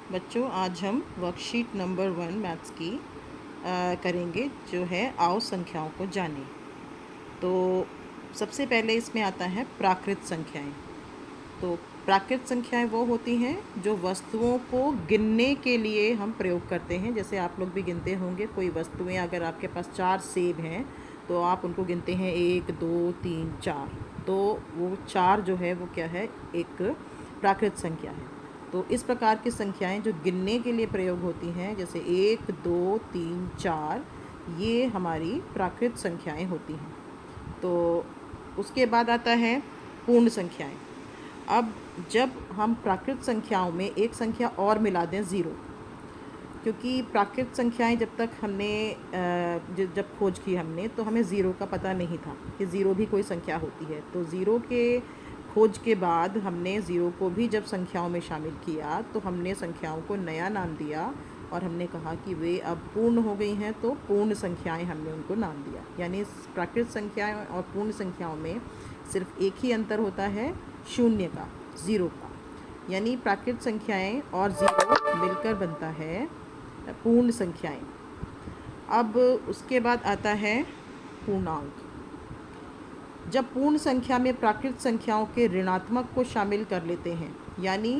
बच्चों, आज हम वर्कशीट नंबर 1 मैथ्स की करेंगे, जो है आओ संख्याओं को जानें। तो सबसे पहले इसमें आता है प्राकृत संख्याएं। तो प्राकृत संख्याएं वो होती हैं जो वस्तुओं को गिनने के लिए हम प्रयोग करते हैं। जैसे आप लोग भी गिनते होंगे, कोई वस्तुएं अगर आपके पास 4 सेब हैं तो आप उनको गिनते हैं 1 2 3 4। तो वो 4 जो है वो क्या है, एक प्राकृत संख्या है। तो इस प्रकार की संख्याएं जो गिनने के लिए प्रयोग होती हैं, जैसे 1 2 3 4, ये हमारी प्राकृत संख्याएं होती हैं। तो उसके बाद आता है पूर्ण संख्याएं। अब जब हम प्राकृत संख्याओं में एक संख्या और मिला दें, ज़ीरो, क्योंकि प्राकृत संख्याएं जब तक हमने जब खोज की हमने, तो हमें ज़ीरो का पता नहीं था कि ज़ीरो भी कोई संख्या होती है। तो ज़ीरो के खोज के बाद हमने ज़ीरो को भी जब संख्याओं में शामिल किया तो हमने संख्याओं को नया नाम दिया और हमने कहा कि वे अब पूर्ण हो गई हैं, तो पूर्ण संख्याएं हमने उनको नाम दिया। यानी प्राकृत संख्याएं और पूर्ण संख्याओं में सिर्फ एक ही अंतर होता है, शून्य का, ज़ीरो का। यानी प्राकृत संख्याएं और ज़ीरो मिलकर बनता है पूर्ण संख्याएं। अब उसके बाद आता है पूर्णांक। जब पूर्ण संख्या में प्राकृत संख्याओं के ऋणात्मक को शामिल कर लेते हैं, यानी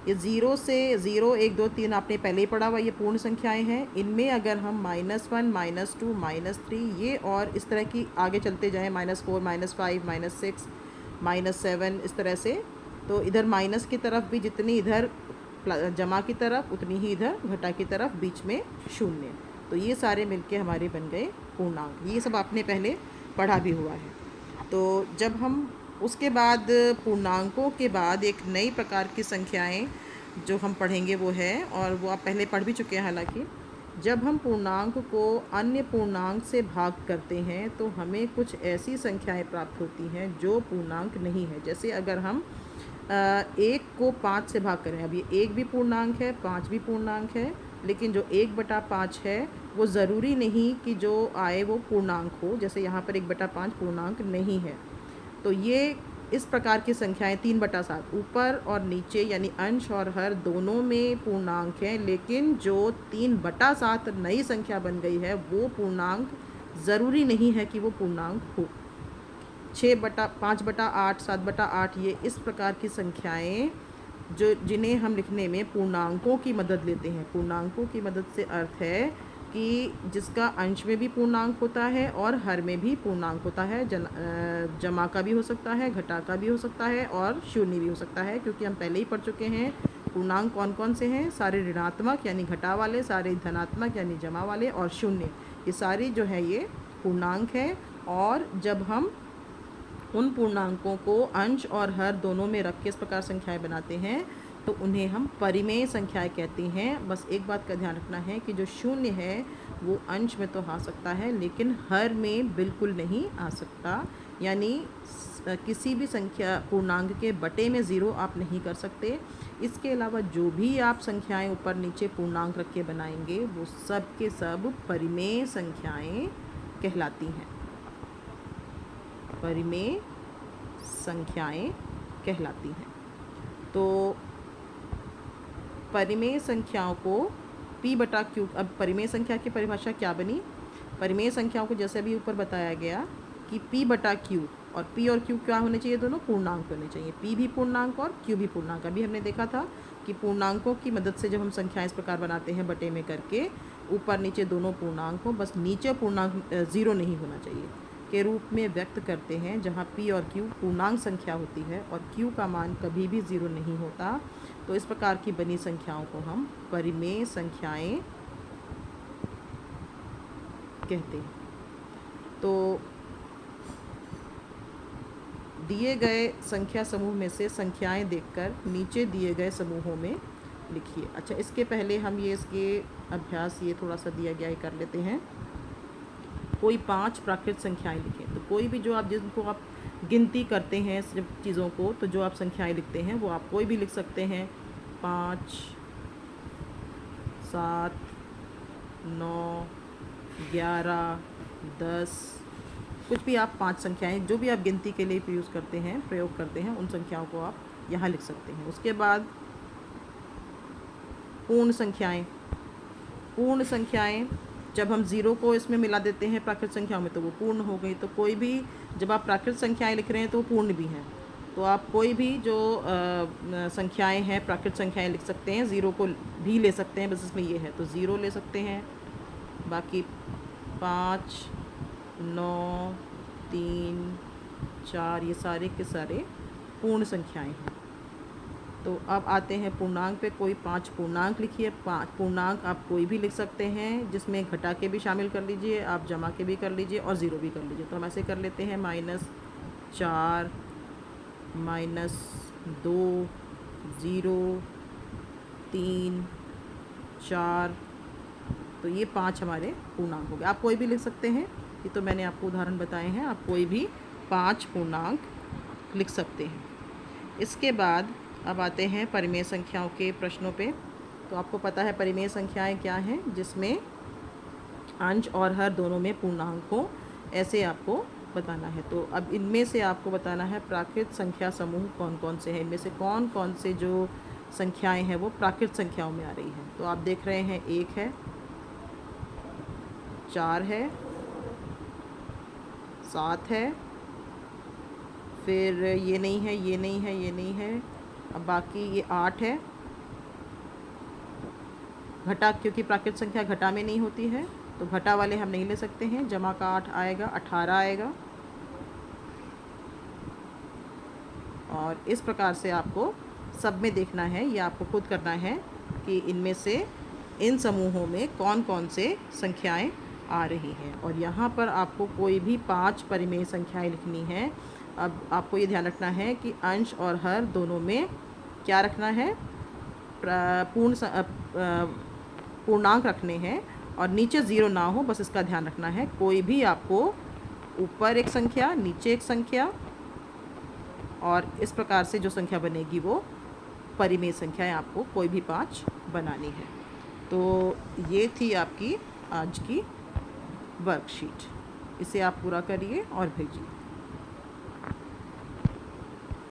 ये ज़ीरो से ज़ीरो 1 2 3 आपने पहले ही पढ़ा हुआ, ये पूर्ण संख्याएं हैं। इनमें अगर हम -1 -2 -3 ये और इस तरह की आगे चलते जाएं, -4 -5 -6 -7, इस तरह से, तो इधर माइनस की तरफ भी जितनी इधर जमा की तरफ उतनी ही इधर घटा की तरफ, बीच में शून्य। तो ये सारे मिलके हमारे बन गए पूर्णांक। ये सब आपने पहले पढ़ा भी हुआ है। तो जब हम उसके बाद पूर्णांकों के बाद एक नई प्रकार की संख्याएं जो हम पढ़ेंगे वो है, और वो आप पहले पढ़ भी चुके हैं हालांकि, जब हम पूर्णांक को अन्य पूर्णांक से भाग करते हैं तो हमें कुछ ऐसी संख्याएं प्राप्त होती हैं जो पूर्णांक नहीं है। जैसे अगर हम एक को 5 से भाग करें, अब ये एक भी पूर्णांक है, 5 भी पूर्णांक है, लेकिन जो 1/5 है वो ज़रूरी नहीं कि जो आए वो पूर्णांक हो। जैसे यहाँ पर 1/5 पूर्णांक नहीं है। तो ये इस प्रकार की संख्याएं 3/7 ऊपर और नीचे यानी अंश और हर दोनों में पूर्णांक हैं, लेकिन जो 3/7 नई संख्या बन गई है वो पूर्णांक ज़रूरी नहीं है कि वो पूर्णांक हो। 5/8 7/8 ये इस प्रकार की संख्याएं जो जिन्हें हम लिखने में पूर्णांकों की मदद लेते हैं। पूर्णांकों की मदद से अर्थ है कि जिसका अंश में भी पूर्णांक होता है और हर में भी पूर्णांक होता है। जमा का भी हो सकता है, घटा का भी हो सकता है और शून्य भी हो सकता है, क्योंकि हम पहले ही पढ़ चुके हैं पूर्णांक कौन कौन से हैं। सारे ऋणात्मक यानी घटा वाले, सारे धनात्मक यानी जमा वाले, और शून्य, ये सारी जो है ये पूर्णांक है। और जब हम उन पूर्णांकों को अंश और हर दोनों में रख के इस प्रकार संख्याएं बनाते हैं तो उन्हें हम परिमेय संख्याएं कहते हैं। बस एक बात का ध्यान रखना है कि जो शून्य है वो अंश में तो आ सकता है, लेकिन हर में बिल्कुल नहीं आ सकता। यानी किसी भी संख्या पूर्णांक के बटे में ज़ीरो आप नहीं कर सकते। इसके अलावा जो भी आप संख्याएं ऊपर नीचे पूर्णांक रख के बनाएंगे वो सब के सब परिमेय संख्याएं कहलाती हैं। परिमेय संख्याएं कहलाती हैं। तो परिमेय संख्याओं को p/q, अब परिमेय संख्या की परिभाषा क्या बनी? परिमेय संख्याओं को जैसे भी ऊपर बताया गया कि p/q, और p और q क्या होने चाहिए? दोनों पूर्णांक होने चाहिए। p भी पूर्णांक और q भी पूर्णांक। अभी हमने देखा था कि पूर्णांकों की मदद से जब हम संख्याएं इस प्रकार बनाते हैं बटे में करके, ऊपर नीचे दोनों पूर्णांक हो, बस नीचे पूर्णांक ज़ीरो नहीं होना चाहिए, के रूप में व्यक्त करते हैं, जहाँ p और q पूर्णांक संख्या होती है और q का मान कभी भी ज़ीरो नहीं होता। तो इस प्रकार की बनी संख्याओं को हम परिमेय संख्याएं कहते हैं। तो दिए गए संख्या समूह में से संख्याएं देखकर नीचे दिए गए समूहों में लिखिए। अच्छा, इसके पहले हम इसके अभ्यास ये थोड़ा सा दिया गया है कर लेते हैं। कोई 5 प्राकृत संख्याएं लिखें। तो कोई भी जो आप जिनको आप गिनती करते हैं जब चीज़ों को, तो जो आप संख्याएं लिखते हैं वो आप कोई भी लिख सकते हैं। 5 7 9 11 10, कुछ भी आप 5 संख्याएं जो भी आप गिनती के लिए प्रयोग करते हैं उन संख्याओं को आप यहाँ लिख सकते हैं। उसके बाद पूर्ण संख्याएं। पूर्ण संख्याएं जब हम ज़ीरो को इसमें मिला देते हैं प्राकृत संख्याओं में तो वो पूर्ण हो गई। तो कोई भी जब आप प्राकृत संख्याएं लिख रहे हैं तो वो पूर्ण भी हैं। तो आप कोई भी जो संख्याएं हैं प्राकृत संख्याएं लिख सकते हैं, ज़ीरो को भी ले सकते हैं, बस इसमें ये है तो ज़ीरो ले सकते हैं। बाकी 5, 9, 3, 4 ये सारे के सारे पूर्ण संख्याएं हैं। तो अब आते हैं पूर्णांक पे। कोई 5 पूर्णांक लिखिए। 5 पूर्णांक आप कोई भी लिख सकते हैं, जिसमें घटा के भी शामिल कर लीजिए, आप जमा के भी कर लीजिए और ज़ीरो भी कर लीजिए। तो हम ऐसे कर लेते हैं -4, -2, 0, 3, 4। तो ये 5 हमारे पूर्णांक हो गए। आप कोई भी लिख सकते हैं, ये तो मैंने आपको उदाहरण बताए हैं। आप कोई भी 5 पूर्णांक लिख सकते हैं। इसके बाद अब आते हैं परिमेय संख्याओं के प्रश्नों पे। तो आपको पता है परिमेय संख्याएं क्या हैं, जिसमें अंश और हर दोनों में पूर्णांक हो, ऐसे आपको बताना है। तो अब इनमें से आपको बताना है प्राकृत संख्या समूह कौन कौन से हैं, इनमें से कौन कौन से जो संख्याएं हैं वो प्राकृत संख्याओं में आ रही हैं। तो आप देख रहे हैं 1 है, 4 है, 7 है, फिर ये नहीं है, ये नहीं है, ये नहीं है। अब बाकी ये 8 है। घटा, क्योंकि प्राकृत संख्या घटा में नहीं होती है तो घटा वाले हम नहीं ले सकते हैं। जमा का 8 आएगा, 18 आएगा। और इस प्रकार से आपको सब में देखना है, ये आपको खुद करना है कि इनमें से इन समूहों में कौन कौन से संख्याएं आ रही हैं। और यहाँ पर आपको कोई भी 5 परिमेय संख्याएं लिखनी हैं। अब आपको ये ध्यान रखना है कि अंश और हर दोनों में क्या रखना है, पूर्णांक रखने हैं और नीचे ज़ीरो ना हो, बस इसका ध्यान रखना है। कोई भी आपको ऊपर एक संख्या, नीचे एक संख्या और इस प्रकार से जो संख्या बनेगी वो परिमेय संख्याएं आपको कोई भी 5 बनानी है। तो ये थी आपकी आज की वर्कशीट। इसे आप पूरा करिए और भेजिए।